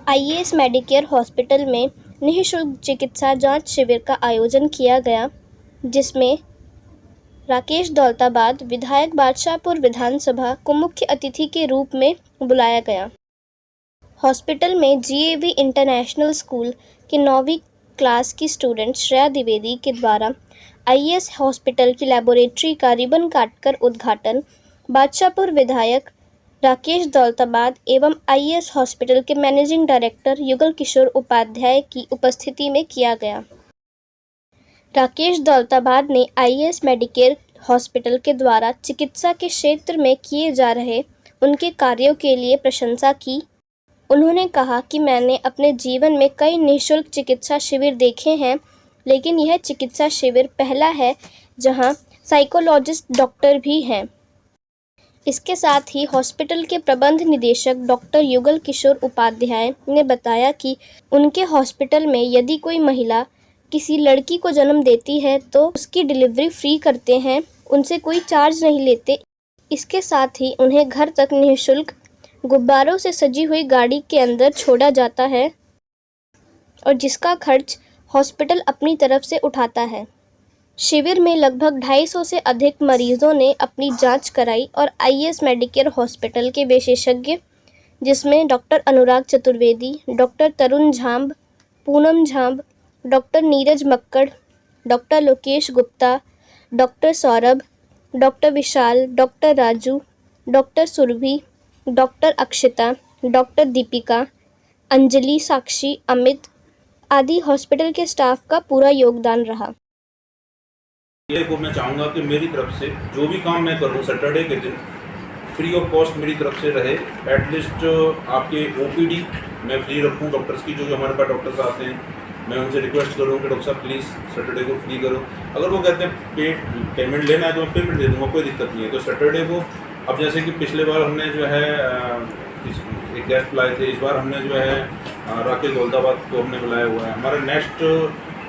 IAS Medicare hospital में निःशुल्क चिकित्सा जांच शिविर का आयोजन किया गया, जिसमें राकेश दौलताबाद विधायक बादशाहपुर विधानसभा को मुख्य अतिथि के रूप में बुलाया गया। हॉस्पिटल में जीएवी इंटरनेशनल स्कूल के 9वीं क्लास की स्टूडेंट श्रेया द्विवेदी के द्वारा आईएएस हॉस्पिटल की लैबोरेटरी का रिबन काटकर उद्घाटन बादशाहपुर विधायक राकेश दौलताबाद एवं आईएएस हॉस्पिटल के मैनेजिंग डायरेक्टर युगल किशोर उपाध्याय की उपस्थिति में किया गया। राकेश दौलताबाद ने आईएएस मेडिकेयर हॉस्पिटल के द्वारा चिकित्सा के क्षेत्र में किए जा रहे उनके कार्यों के लिए प्रशंसा की। उन्होंने कहा कि मैंने अपने जीवन में कई निःशुल्क चिकित्सा शिविर देखे हैं, लेकिन यह चिकित्सा शिविर पहला है जहां साइकोलॉजिस्ट डॉक्टर भी हैं। इसके साथ ही हॉस्पिटल के प्रबंध निदेशक डॉक्टर युगल किशोर उपाध्याय ने बताया कि उनके हॉस्पिटल में यदि कोई महिला किसी लड़की को जन्म देती है तो उसकी डिलीवरी फ्री करते हैं, उनसे कोई चार्ज नहीं लेते। इसके साथ ही उन्हें घर तक निःशुल्क गुब्बारों से सजी हुई गाड़ी के अंदर छोड़ा जाता है और जिसका खर्च हॉस्पिटल अपनी तरफ से उठाता है। शिविर में लगभग 250 से अधिक मरीजों ने अपनी जांच कराई और आईएएस मेडिकेयर हॉस्पिटल के विशेषज्ञ, जिसमें doctor Anurag Chaturvedi, doctor Tarun Jhamb, Poonam Jhamb, doctor Neeraj Makkar, doctor Lokesh Gupta, doctor Saurabh, doctor Vishal, doctor Raju, doctor Surabhi, doctor Akshita, doctor Dipika, Anjali, Sakshi, Amit आदि हॉस्पिटल के स्टाफ का पूरा योगदान रहा। ये को मैं चाहूँगा कि मेरी तरफ से जो भी काम मैं करूँ सैटरडे के दिन फ्री ऑफ कॉस्ट मेरी तरफ से रहे। एटलीस्ट आपके ओपीडी मैं फ्री रखूँ डॉक्टर्स की, जो हमारे पास डॉक्टर्स आते हैं, मैं उनसे रिक्वेस्ट करूँ कि डॉक्टर साहब प्लीज़ सैटरडे को फ्री करो। अगर वो कहते हैं पेमेंट लेना है तो मैं पेमेंट दे दूँगा, कोई दिक्कत नहीं है। तो सैटरडे को अब जैसे कि पिछले बार हमने जो है एक गेस्ट लाए थे, इस बार हमने जो है राकेश दौलताबाद को हमने बुलाया हुआ है। हमारा नेक्स्ट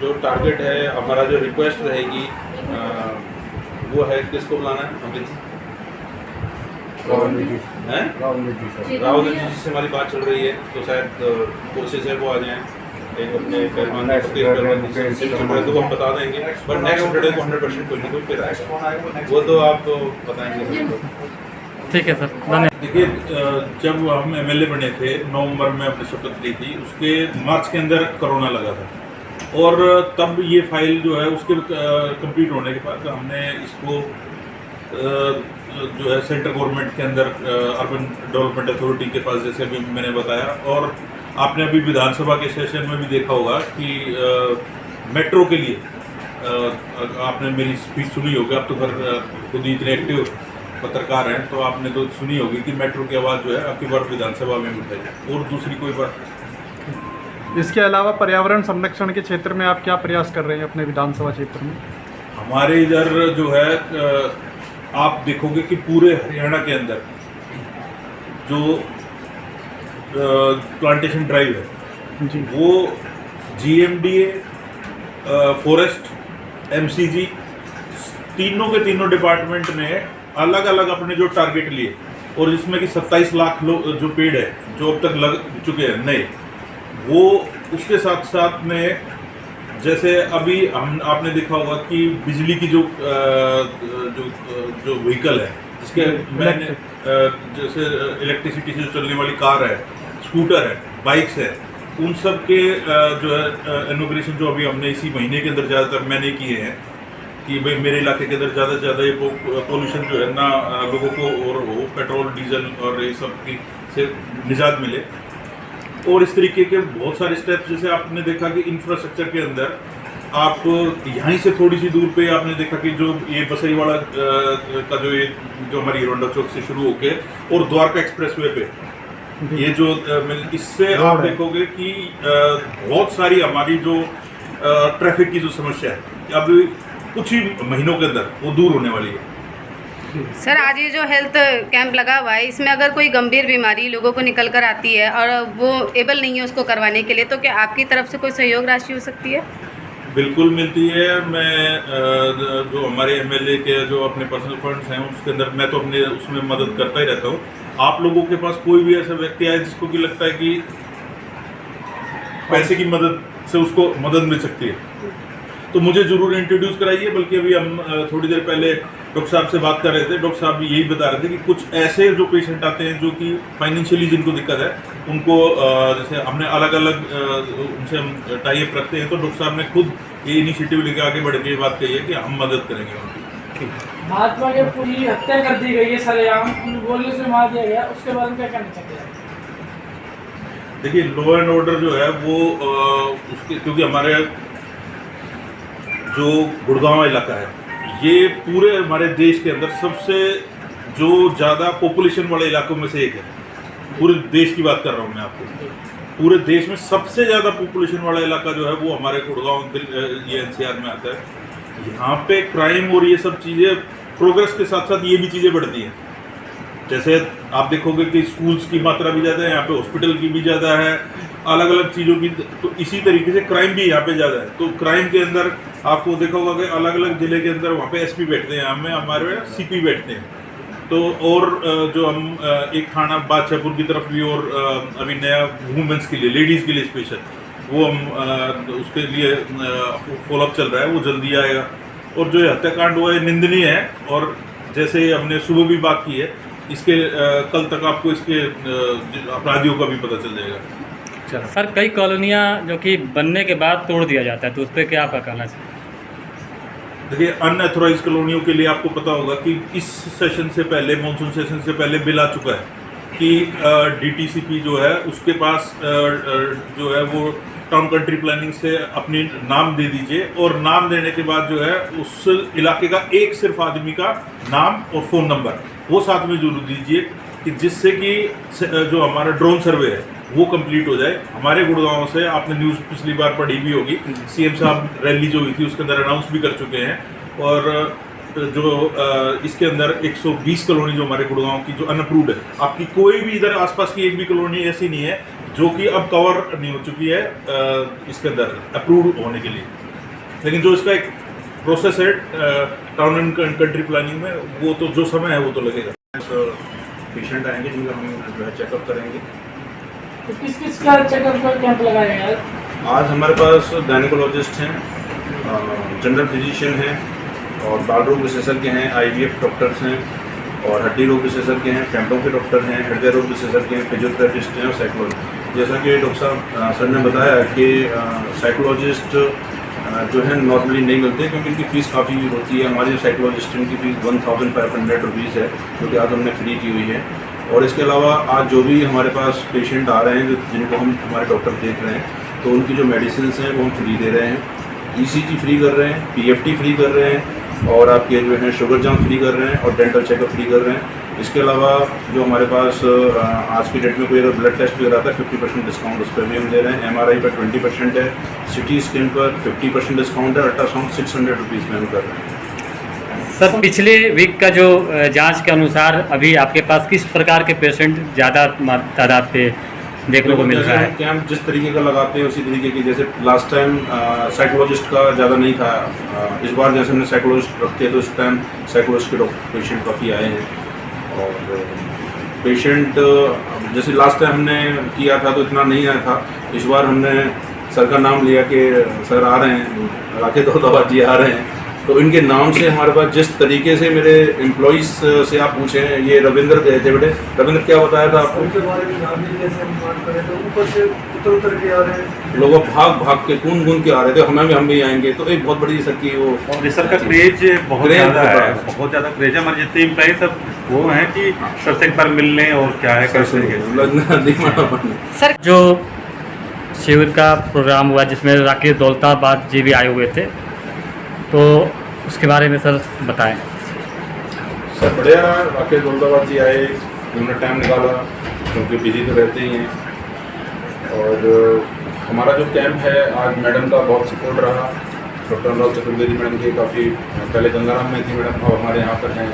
जो टारगेट है, हमारा जो रिक्वेस्ट रहेगी वो है किसको बुलाना है? अमित राहुल जी जिससे हमारी बात चल रही है, तो शायद कोशिश है वो आ जाएँ। एक अपने तो हम बता देंगे, पर नेक्स्ट सैटरडे को 100% कोई ना कोई फिर आएगा, वो तो आप बताएंगे। ठीक है सर, धन्यवाद। देखिए, जब हम एमएलए बने थे नवंबर में अपनी शपथ ली थी, उसके मार्च के अंदर कोरोना लगा था और तब ये फाइल जो है उसके कंप्लीट होने के बाद हमने इसको जो है सेंट्रल गवर्नमेंट के अंदर अर्बन डेवलपमेंट अथॉरिटी के पास, जैसे अभी मैंने बताया, और आपने अभी विधानसभा के सेशन में भी देखा होगा कि मेट्रो के लिए आपने मेरी स्पीच सुनी होगी। आप तो खुद ही इतने एक्टिव पत्रकार हैं, तो आपने तो सुनी होगी कि मेट्रो की आवाज़ जो है आपकी बार विधानसभा में उठाई। और दूसरी कोई बात, इसके अलावा पर्यावरण संरक्षण के क्षेत्र में आप क्या प्रयास कर रहे हैं अपने विधानसभा क्षेत्र में? हमारे इधर जो है आप देखोगे कि पूरे हरियाणा के अंदर जो प्लांटेशन ड्राइव है जी, वो GMDA, फॉरेस्ट, MCG तीनों के तीनों डिपार्टमेंट ने अलग अलग अपने जो टारगेट लिए, और जिसमें कि 27 लाख लोग जो पेड़ है जो अब तक लग चुके हैं नए, वो उसके साथ साथ में जैसे अभी आपने देखा होगा कि बिजली की जो व्हीकल है, जिसके मैंने जैसे इलेक्ट्रिसिटी से चलने वाली कार है, स्कूटर है, बाइक्स है, उन सब के जो है इनॉग्रेशन जो अभी हमने इसी महीने के अंदर ज़्यादातर मैंने किए हैं कि भाई मेरे इलाके के अंदर ज़्यादा से ज़्यादा ये पोल्यूशन जो है ना लोगों को और वो पेट्रोल डीजल और ये सब की से निजात मिले। और इस तरीके के बहुत सारे स्टेप्स, जैसे आपने देखा कि इंफ्रास्ट्रक्चर के अंदर आप यहीं से थोड़ी सी दूर पे आपने देखा कि जो ये बसईवाड़ा का जो हमारी रोंडा चौक से शुरू होके और द्वारका एक्सप्रेसवे पे ये जो इससे आप देखोगे कि बहुत सारी हमारी जो ट्रैफिक की जो समस्या है अब कुछ ही महीनों के अंदर वो दूर होने वाली है। सर, आज ये जो हेल्थ कैंप लगा हुआ है, इसमें अगर कोई गंभीर बीमारी लोगों को निकल कर आती है और वो एबल नहीं है उसको करवाने के लिए, तो क्या आपकी तरफ से कोई सहयोग राशि हो सकती है? बिल्कुल मिलती है। मैं जो हमारे एमएलए के जो अपने पर्सनल फंड्स हैं उसके अंदर मैं तो अपने उसमें मदद करता ही रहता हूँ। आप लोगों के पास कोई भी ऐसा व्यक्ति आए जिसको कि लगता है कि पैसे की मदद से उसको मदद मिल सकती है तो मुझे ज़रूर इंट्रोड्यूस कराइए। बल्कि अभी हम थोड़ी देर पहले डॉक्टर साहब से बात कर रहे थे, डॉक्टर साहब यही बता रहे थे कि कुछ ऐसे जो पेशेंट आते हैं जो कि फाइनेंशियली जिनको दिक्कत है उनको जैसे हमने अलग अलग उनसे हम टाई अप रखते हैं, तो डॉक्टर साहब ने खुद ये इनिशिएटिव लेके आगे बढ़ के बात कही है कि हम मदद करेंगे उनकी। महात्मा की पूरी हत्या कर दी गई है सरेआम, गोली से मार दिया गया, उसके बारे में क्या कहना चाहते हैं? देखिए लॉ एंड ऑर्डर जो है वो उसके क्योंकि हमारे जो गुड़गांव इलाका है ये पूरे हमारे देश के अंदर सबसे जो ज़्यादा पॉपुलेशन वाले इलाकों में से एक है। पूरे देश की बात कर रहा हूँ मैं आपको। पूरे देश में सबसे ज़्यादा पॉपुलेशन वाला इलाका जो है वो हमारे गुड़गांव ये एनसीआर में आता है। यहाँ पे क्राइम और ये सब चीज़ें प्रोग्रेस के साथ साथ ये भी चीज़ें बढ़ती हैं। जैसे आप देखोगे कि स्कूल्स की मात्रा भी ज़्यादा है, यहाँ पे हॉस्पिटल की भी ज़्यादा है, अलग अलग चीज़ों की, तो इसी तरीके से क्राइम भी यहाँ पे ज़्यादा है। तो क्राइम के अंदर आपको देखा होगा कि अलग अलग ज़िले के अंदर वहाँ पे एसपी बैठते हैं, हमारे सीपी बैठते हैं। तो और जो हम एक थाना बादशाहपुर की तरफ भी और अभी नया वुमेंस के लिए, लेडीज़ के लिए स्पेशल वो हम उसके लिए फॉलोअप चल रहा है, वो जल्दी आएगा। और जो हत्याकांड हुआ है निंदनीय है, और जैसे हमने सुबह भी बात की है, इसके कल तक आपको इसके अपराधियों का भी पता चल जाएगा। चलो सर, कई कॉलोनियाँ जो कि बनने के बाद तोड़ दिया जाता है, तो उस पर क्या आपका कहना चाहिए? देखिए अनऑथोराइज कॉलोनियों के लिए आपको पता होगा कि इस सेशन से पहले, मानसून सेशन से पहले बिल आ चुका है कि डीटीसीपी जो है उसके पास जो है वो टाउन कंट्री प्लानिंग से अपनी नाम दे दीजिए, और नाम देने के बाद जो है उस इलाके का एक सिर्फ आदमी का नाम और फ़ोन नंबर वो साथ में जरूर दीजिए, कि जिससे कि जो हमारा ड्रोन सर्वे है वो कंप्लीट हो जाए। हमारे गुड़गांव से आपने न्यूज़ पिछली बार पढ़ी भी होगी, सीएम साहब रैली जो हुई थी उसके अंदर अनाउंस भी कर चुके हैं। और जो इसके अंदर 120 कॉलोनी जो हमारे गुड़गांव की जो अनअप्रूव्ड है, आपकी कोई भी इधर आसपास की एक भी कॉलोनी ऐसी नहीं है जो कि अब कवर नहीं हो चुकी है इसके अंदर अप्रूव होने के लिए। लेकिन जो इसका एक प्रोसेस है टाउन एंड कंट्री प्लानिंग में, वो तो जो समय है वो तो लगेगा। पेशेंट आएंगे जिनका हम जो है चेकअप करेंगे। तो किस किस का चेकअप का कैंप लगाया गया? आज हमारे पास गायनेकोलॉजिस्ट हैं, जनरल फिजिशियन हैं, और बाल रोग विशेषज्ञ हैं, IVF डॉक्टर्स हैं, और हड्डी रोग विशेषज्ञ हैं, फेफड़ों के डॉक्टर हैं, हृदय रोग विशेषज्ञ हैं, फिजियोथेरेपिस्ट हैं और साइकोलॉजिस्ट। जैसा कि डॉक्टर साहब सर ने बताया कि साइकोलॉजिस्ट जो है नॉर्मली नहीं मिलते, क्योंकि इनकी फ़ीस काफ़ी होती है। हमारी जो साइकोलॉजिस्ट इनकी फ़ीस 1500 रुपीज़ है, जो कि आज हमने फ्री की हुई है। और इसके अलावा आज जो भी हमारे पास पेशेंट आ रहे हैं जिनको हम हमारे डॉक्टर देख रहे हैं, तो उनकी जो मेडिसिन हैं वो हम फ्री दे रहे हैं। ECG फ्री कर रहे हैं, PFT फ्री कर रहे हैं, और आपके जो है शुगर जांच फ्री कर रहे हैं, और डेंटल चेकअप फ्री कर रहे हैं। इसके अलावा जो हमारे पास आज की डेट में कोई अगर ब्लड टेस्ट भी कराता है 50% डिस्काउंट उस पर भी हम दे रहे हैं। MRI पर 20% है, CT स्कैन पर 50% डिस्काउंट है, अल्ट्रासाउंड 600 रुपीज़ में हम कर रहे हैं। सर, पिछले वीक का जो जांच के अनुसार अभी आपके पास किस प्रकार के पेशेंट ज़्यादा तादाद पे देखने को मिल रहा है? कैंप जिस तरीके का लगाते हैं उसी तरीके की, जैसे लास्ट टाइम साइकोलॉजिस्ट का ज़्यादा नहीं था, इस बार जैसे हमने साइकोलॉजिस्ट रखते हैं तो इस टाइम साइकोलॉजिस्ट के पेशेंट काफ़ी आए हैं। और पेशेंट जैसे लास्ट टाइम हमने किया था तो इतना नहीं आया था, इस बार हमने सर का नाम लिया कि सर आ रहे हैं, राकेश दौलताबाद जी आ रहे हैं, तो इनके नाम से हमारे पास जिस तरीके से मेरे एम्प्लॉइज़ से आप पूछें, ये रविंद्र गए थे बेटे, रविंद्र क्या बताया था आपको? उनके बारे में जानने जैसे हम बात करें तो ऊपर से उतर के आ रहे हैं लोग, भाग के कूद के आ रहे थे, हम भी आएंगे, तो एक बहुत बड़ी सर की वो सर का क्रेज बहुत ज़्यादा है, बहुत ज़्यादा क्रेज है। हमारे जितने एम्प्लॉई सब वो हैं कि सर से एक बार मिल लें और क्या है कैसे सर, जो शिविर का प्रोग्राम हुआ जिसमें राकेश दौलताबाद जी भी आए हुए थे, तो उसके बारे में सर बताएं। सर बढ़िया, राकेश दौलताबाद जी आए, उन्होंने टाइम निकाला क्योंकि बिजी तो रहते ही हैं। और हमारा जो कैंप है आज मैडम का बहुत सपोर्ट रहा, डॉक्टर अनुराग चतुर्वेदी मैडम के काफ़ी पहले गंगाराम में थी मैडम, और हमारे यहाँ पर हैं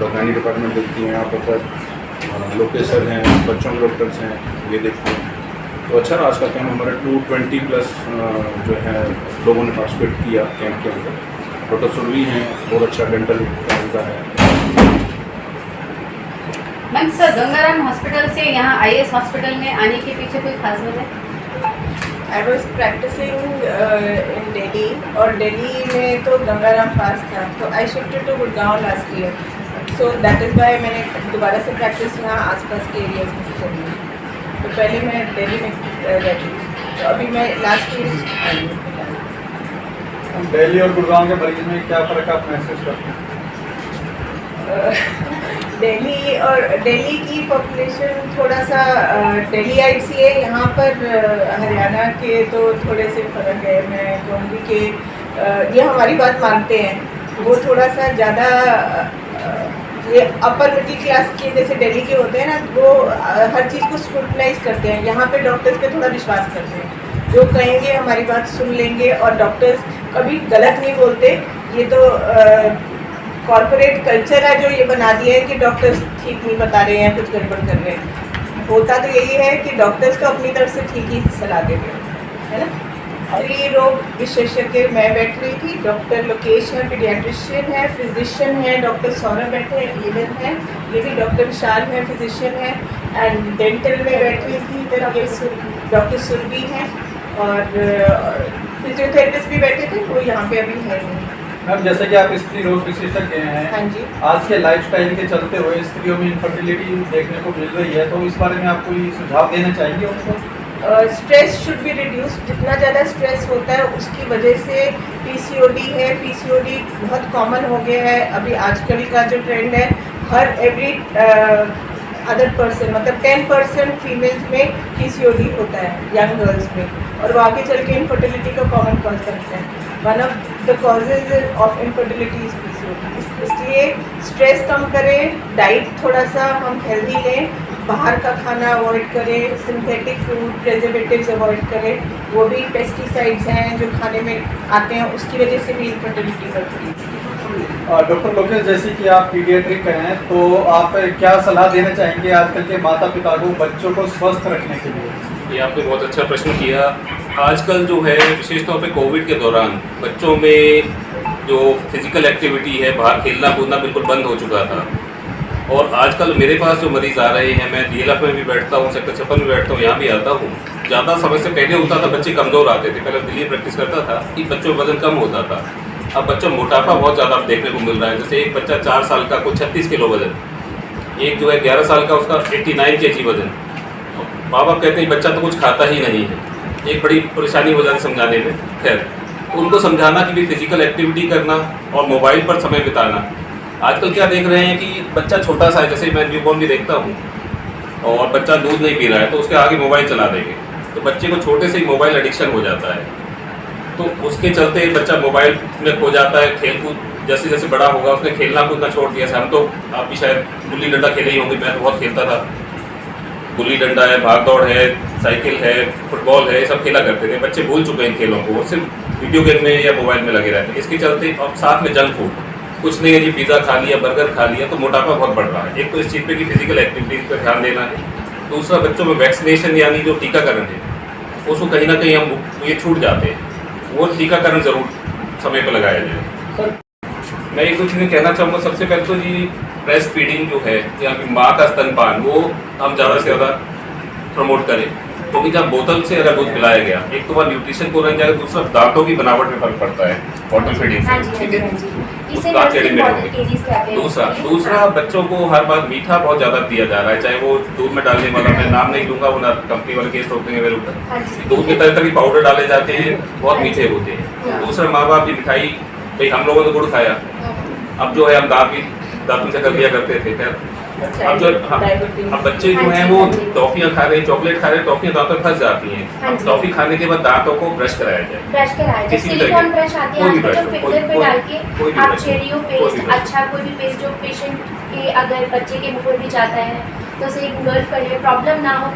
ऑर्गेनिक डिपार्टमेंट देखती हैं, यहाँ पर लोकेश सर हैं, बच्चों के डॉक्टर्स हैं, ये देखते हैं। तो अच्छा रहा आज का कैंप। हमारे 220 प्लस जो है लोगों ने पार्टिसिपेट किया कैंप के अंदर। डॉक्टर सुरभि हैं, बहुत अच्छा डेंटल का है। मैम सर, गंगाराम हॉस्पिटल से यहाँ IAS हॉस्पिटल में आने के पीछे कोई खास वजह? I was practicing in Delhi और दिल्ली में तो गंगाराम पास था, तो I shifted to Gurgaon last year, so that is why मैंने दोबारा से प्रैक्टिस यहाँ आसपास के एरियाज में करी है। तो पहले मैं दिल्ली में रहती थी, तो अभी मैं लास्ट ईयर आई हूँ। दिल्ली और गुड़गांव के मरीज में क्या फ़र्क आप महसूस करते हैं? दिल्ली की पॉपुलेशन थोड़ा सा दिल्लीइट सी है, यहाँ पर हरियाणा के तो थोड़े से फ़र्क है। मैं कहूँगी कि ये हमारी बात मानते हैं, वो थोड़ा सा ज़्यादा ये अपर मिडिल क्लास के जैसे दिल्ली के होते हैं ना, वो हर चीज़ को स्क्रूटनाइज करते हैं। यहाँ पे डॉक्टर्स पे थोड़ा विश्वास करते हैं, जो कहेंगे हमारी बात सुन लेंगे, और डॉक्टर्स कभी गलत नहीं बोलते। ये तो कॉर्पोरेट कल्चर है जो ये बना दिया है कि डॉक्टर्स ठीक नहीं बता रहे हैं, कुछ गड़बड़ कर रहे हैं। होता तो यही है कि डॉक्टर्स तो अपनी तरफ से ठीक ही सलाह दे रहे हैं, है ना। स्त्री रोग विशेषज्ञ मैं बैठ रही थी, डॉक्टर लोकेश है, पीडियाट्रिशियन है, फिजिशियन है, डॉक्टर सौरभ बैठे हैं, ईवन है, ये भी डॉक्टर विशाल है, फिजिशियन है। एंड डेंटल में बैठ रही थी, फिर ये डॉक्टर सुरभि हैं, और फिजियोथेरेपिस्ट भी बैठे थे, वो यहाँ पे अभी है नहीं। मैम, जैसे कि आप स्त्री रोग विशेषज्ञ हैं, हाँ जी, आज के लाइफस्टाइल के चलते हुए स्त्रियों में इनफर्टिलिटी देखने को मिल रही है, तो इस बारे में आप कोई सुझाव देना चाहेंगे उनको? Stress should be reduce. जितना ज़्यादा स्ट्रेस होता है उसकी वजह से PCOD है। PCOD बहुत कॉमन हो गया है अभी आजकल का जो ट्रेंड है। हर एवरी अदर पर्सन, मतलब 10% फीमेल्स में PCOD होता है, यंग गर्ल्स में, और वो आगे चल के इनफर्टिलिटी का कॉमन कॉज बनता है। One of the causes of infertility is PCOD। इसलिए स्ट्रेस कम करें, डाइट थोड़ा सा हम हेल्दी लें, बाहर का खाना अवॉइड करें, सिंथेटिक फूड, प्रिजर्वेटिव्स अवॉइड करें, वो भी पेस्टिसाइड्स हैं जो खाने में आते हैं, उसकी वजह से भी इनफर्टिलिटी बढ़ती है। डॉक्टर लोकेश, जैसे कि आप पीडियाट्रिक हैं, तो आप क्या सलाह देना चाहेंगे आजकल के माता पिता को बच्चों को स्वस्थ रखने के लिए? ये आपने बहुत अच्छा प्रश्न किया। आजकल जो है विशेष तौर पे कोविड के दौरान बच्चों में जो फिजिकल एक्टिविटी है, बाहर खेलना कूदना बिल्कुल बंद हो चुका था। और आजकल मेरे पास जो मरीज़ आ रहे हैं, मैं DLF में भी बैठता हूँ, सेक्टर 56 में बैठता हूँ, यहाँ भी आता हूँ। ज़्यादा समय से पहले होता था बच्चे कमज़ोर आते थे, पहले दिल्ली प्रैक्टिस करता था कि बच्चों का वजन कम होता था। अब बच्चों में मोटापा बहुत ज़्यादा देखने को मिल रहा है। जैसे एक बच्चा 4 साल का को 36 किलो वजन, एक जो है 11 साल का उसका 89 kg वजन। माँ बाप कहते हैं बच्चा तो कुछ खाता ही नहीं है, एक बड़ी परेशानी हो जाती समझाने में। खैर, उनको समझाना कि भी फिजिकल एक्टिविटी करना और मोबाइल पर समय बिताना। आजकल क्या देख रहे हैं कि बच्चा छोटा सा है, जैसे मैं न्यूबॉर्न भी देखता हूँ, और बच्चा दूध नहीं पी रहा है तो उसके आगे मोबाइल चला देंगे, तो बच्चे को छोटे से ही मोबाइल एडिक्शन हो जाता है। तो उसके चलते बच्चा मोबाइल में खो जाता है। खेल कूद जैसे जैसे बड़ा होगा उसने खेलना कूदना छोड़ दिया। हम तो, आप भी शायद गुल्ली डंडा खेले ही होंगे, मैं तो बहुत खेलता था। गुल्ली डंडा है, भाग दौड़ है, साइकिल है, फुटबॉल है, ये सब खेला करते थे। बच्चे भूल चुके हैं इन खेलों को, सिर्फ वीडियो गेम में या मोबाइल में लगे रहते हैं। इसके चलते अब साथ में जंक फूड, कुछ नहीं है जी, पिज़्ज़ा खा लिया, बर्गर खा लिया, तो मोटापा बहुत बढ़ रहा है। एक तो इस चीज़ पे कि फिजिकल एक्टिविटीज़ पर ध्यान देना है। दूसरा, बच्चों में वैक्सीनेशन यानी जो टीकाकरण है उसको कहीं ना कहीं हम ये छूट जाते हैं, वो टीकाकरण ज़रूर समय पर लगाया जाए। मैं एक दो चीज़ें कहना चाहूँगा। सबसे पहले तो जी ब्रेस्ट फीडिंग जो है, या कि माँ का स्तनपान, वो हम ज़्यादा से ज़्यादा प्रमोट करें, क्योंकि जब बोतल से अगर दूध पिलाया गया, एक तो वह न्यूट्रिशन को रह जाएगा, दूसरा दांतों की बनावट में फर्क पड़ता है बॉटल फीडिंग से, ठीक है। दूसरा बच्चों को हर बार मीठा बहुत ज़्यादा दिया जा रहा है, चाहे वो दूध में डालने वाला, मैं नाम नहीं लूँगा, वो ना कंपनी वाले केस रोक देंगे मेरे ऊपर। दूध में तरह तरह के पाउडर डाले जाते हैं, बहुत मीठे होते हैं। दूसरा, माँ बाप की मिठाई, भाई हम लोगों ने गुड़ खाया, अब जो है हम दांतों से कर लिया करते थे। खैर, अब जो अब बच्चे जो हैं वो टॉफियाँ खा रहे हैं, चॉकलेट खा रहे हैं, टॉफियाँ दांतों में फंस जाती हैं। टॉफी खाने के बाद दांतों को ब्रश कराया जाए, किसी भी तरह ब्रश आती है आजकल, जो फिंगर पे डाल के आप चेरियो पेस्ट, अच्छा कोई भी पेस्ट जो पेशेंट के अगर बच्चे के मुंह में भी जाता है तो उसे इन्वॉल्व करिए, प्रॉब्लम ना हो।